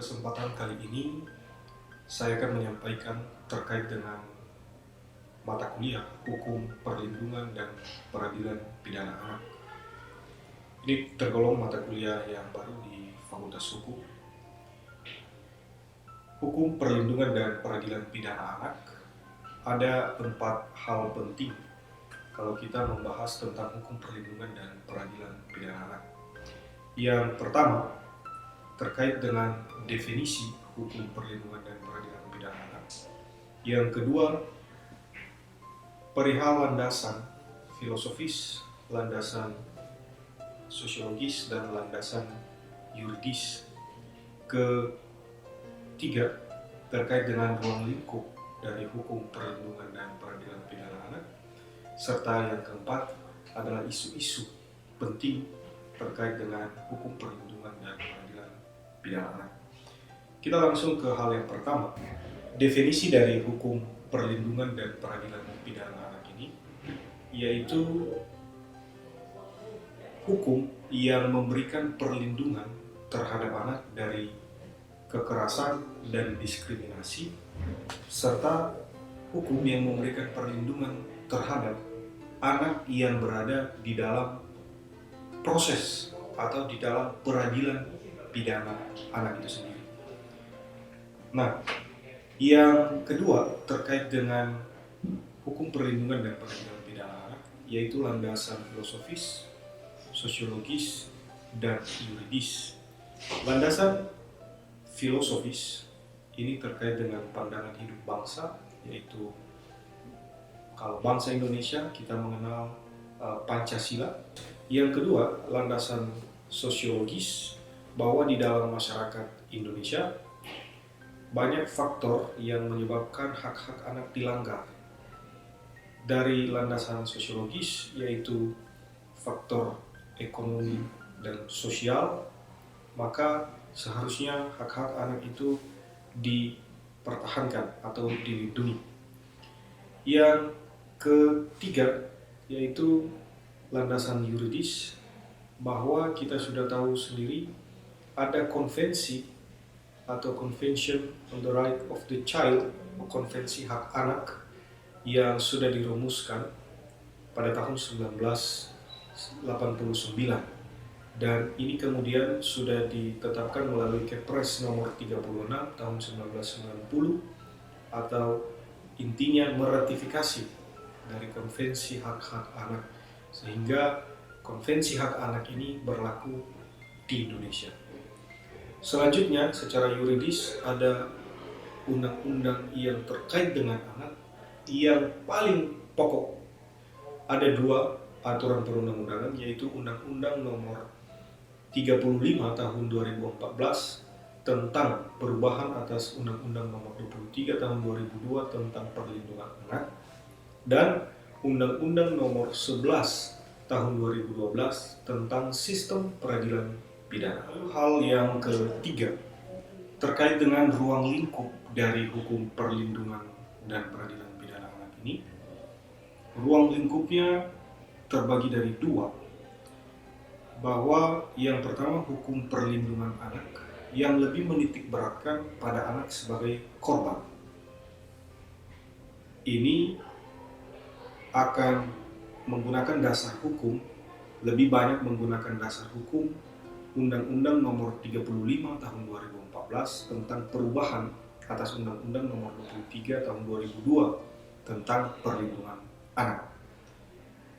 kesempatan kali ini saya akan menyampaikan terkait dengan mata kuliah Hukum Perlindungan dan Peradilan Pidana Anak. Ini tergolong mata kuliah yang baru di Fakultas Hukum. Hukum Perlindungan dan Peradilan Pidana Anak ada 4 hal penting kalau kita membahas tentang hukum perlindungan dan peradilan pidana anak. Yang pertama, terkait dengan definisi hukum perlindungan dan peradilan pidana anak. Yang kedua, perihal landasan filosofis, landasan sosiologis, dan landasan yuridis. Ketiga, terkait dengan ruang lingkup dari hukum perlindungan dan peradilan pidana anak. Serta yang keempat adalah isu-isu penting terkait dengan hukum perlindungan dan peradilan pidana anak. Kita langsung ke hal yang pertama. Definisi dari hukum perlindungan dan peradilan pidana anak ini yaitu hukum yang memberikan perlindungan terhadap anak dari kekerasan dan diskriminasi, serta hukum yang memberikan perlindungan terhadap anak yang berada di dalam proses atau di dalam peradilan pidana anak itu sendiri. Nah, yang kedua terkait dengan hukum perlindungan dan peradilan pidana anak yaitu landasan filosofis, sosiologis, dan yuridis. Landasan filosofis ini terkait dengan pandangan hidup bangsa, yaitu kalau bangsa Indonesia kita mengenal Pancasila. Yang kedua, landasan sosiologis, bahwa di dalam masyarakat Indonesia banyak faktor yang menyebabkan hak-hak anak dilanggar. Dari landasan sosiologis yaitu faktor ekonomi dan sosial, maka seharusnya hak-hak anak itu dipertahankan atau dilindungi. Yang ketiga yaitu landasan yuridis, bahwa kita sudah tahu sendiri ada konvensi atau Convention on the Right of the Child, konvensi hak anak yang sudah dirumuskan pada tahun 1989, dan ini kemudian sudah ditetapkan melalui Kepres nomor 36 tahun 1990, atau intinya meratifikasi dari konvensi hak-hak anak, sehingga konvensi hak anak ini berlaku di Indonesia. Selanjutnya, secara yuridis ada undang-undang yang terkait dengan anak yang paling pokok. Ada 2 aturan perundang-undangan, yaitu Undang-Undang nomor 35 tahun 2014 tentang perubahan atas Undang-Undang nomor 23 tahun 2002 tentang perlindungan anak, dan Undang-Undang nomor 11 tahun 2012 tentang sistem peradilan pidana. Hal yang ketiga terkait dengan ruang lingkup dari hukum perlindungan dan peradilan pidana anak ini. Ruang lingkupnya terbagi dari 2, bahwa yang pertama hukum perlindungan anak yang lebih menitik beratkan pada anak sebagai korban. Ini akan menggunakan dasar hukum, lebih banyak menggunakan dasar hukum Undang-Undang nomor 35 tahun 2014 tentang perubahan atas Undang-Undang nomor 23 tahun 2002 tentang perlindungan anak.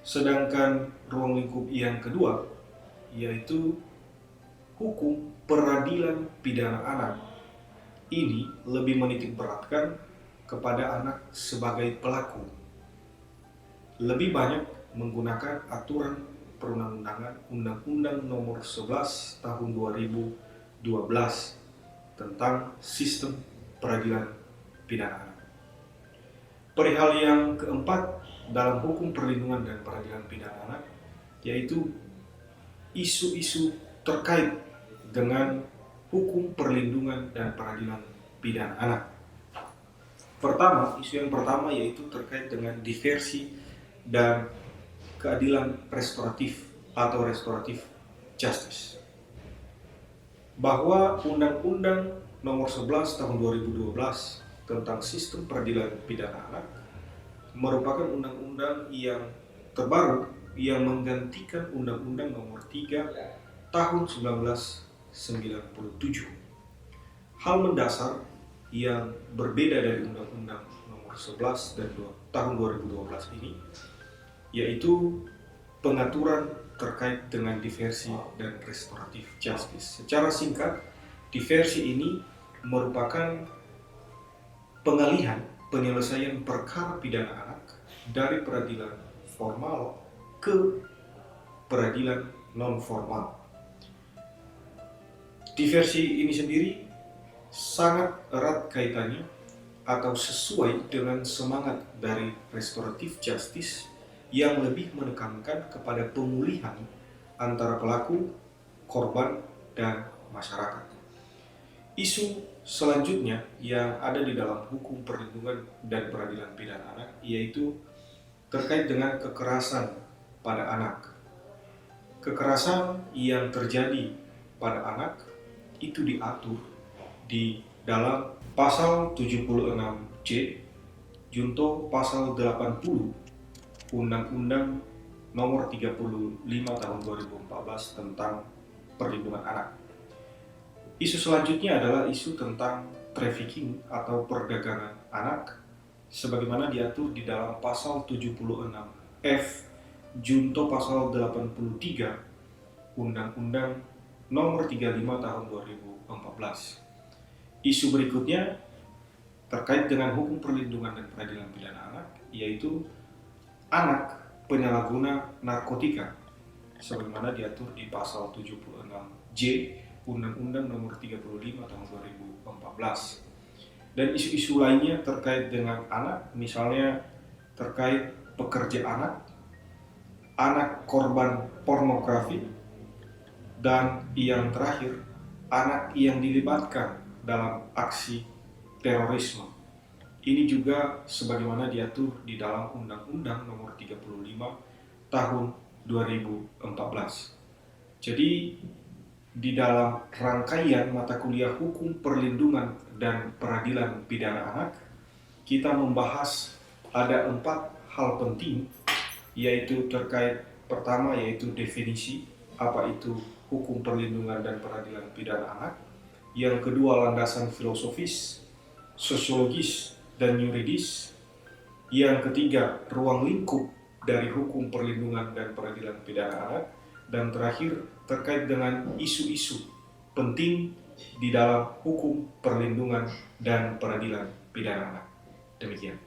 Sedangkan ruang lingkup yang kedua yaitu hukum peradilan pidana anak, ini lebih menitik beratkan kepada anak sebagai pelaku, lebih banyak menggunakan aturan perundang-undangan Undang-Undang nomor 11 tahun 2012 tentang sistem peradilan pidana anak. Perihal yang keempat dalam hukum perlindungan dan peradilan pidana anak yaitu isu-isu terkait dengan hukum perlindungan dan peradilan pidana anak. Isu yang pertama yaitu terkait dengan diversi dan keadilan restoratif atau restoratif justice. Bahwa Undang-Undang Nomor 11 Tahun 2012 tentang Sistem Peradilan Pidana Anak merupakan undang-undang yang terbaru yang menggantikan Undang-Undang Nomor 3 Tahun 1997. Hal mendasar yang berbeda dari Undang-Undang Nomor 11 dan Tahun 2012 ini yaitu pengaturan terkait dengan diversi dan restoratif justice. Secara singkat, diversi ini merupakan pengalihan penyelesaian perkara pidana anak dari peradilan formal ke peradilan non-formal. Diversi ini sendiri sangat erat kaitannya atau sesuai dengan semangat dari restoratif justice yang lebih menekankan kepada pemulihan antara pelaku, korban, dan masyarakat. Isu selanjutnya yang ada di dalam hukum perlindungan dan peradilan pidana anak yaitu terkait dengan kekerasan pada anak. Kekerasan yang terjadi pada anak itu diatur di dalam pasal 76C junto pasal 80 Undang-Undang Nomor 35 Tahun 2014 tentang perlindungan anak. Isu selanjutnya adalah isu tentang trafficking atau perdagangan anak sebagaimana diatur di dalam pasal 76F junto pasal 83 Undang-Undang Nomor 35 Tahun 2014. Isu berikutnya terkait dengan hukum perlindungan dan peradilan pidana anak yaitu anak penyalahguna narkotika sebagaimana diatur di pasal 76J Undang-Undang Nomor 35 Tahun 2014. Dan isu-isu lainnya terkait dengan anak, misalnya terkait pekerja anak, anak korban pornografi, dan yang terakhir, anak yang dilibatkan dalam aksi terorisme. Ini juga sebagaimana diatur di dalam Undang-Undang Nomor 35 Tahun 2014. Jadi, di dalam rangkaian mata kuliah hukum perlindungan dan peradilan pidana anak, kita membahas ada 4 hal penting, yaitu terkait pertama yaitu definisi apa itu hukum perlindungan dan peradilan pidana anak, yang kedua landasan filosofis, sosiologis, dan yuridis, yang ketiga ruang lingkup dari hukum perlindungan dan peradilan pidana anak, dan terakhir terkait dengan isu-isu penting di dalam hukum perlindungan dan peradilan pidana anak. Demikian.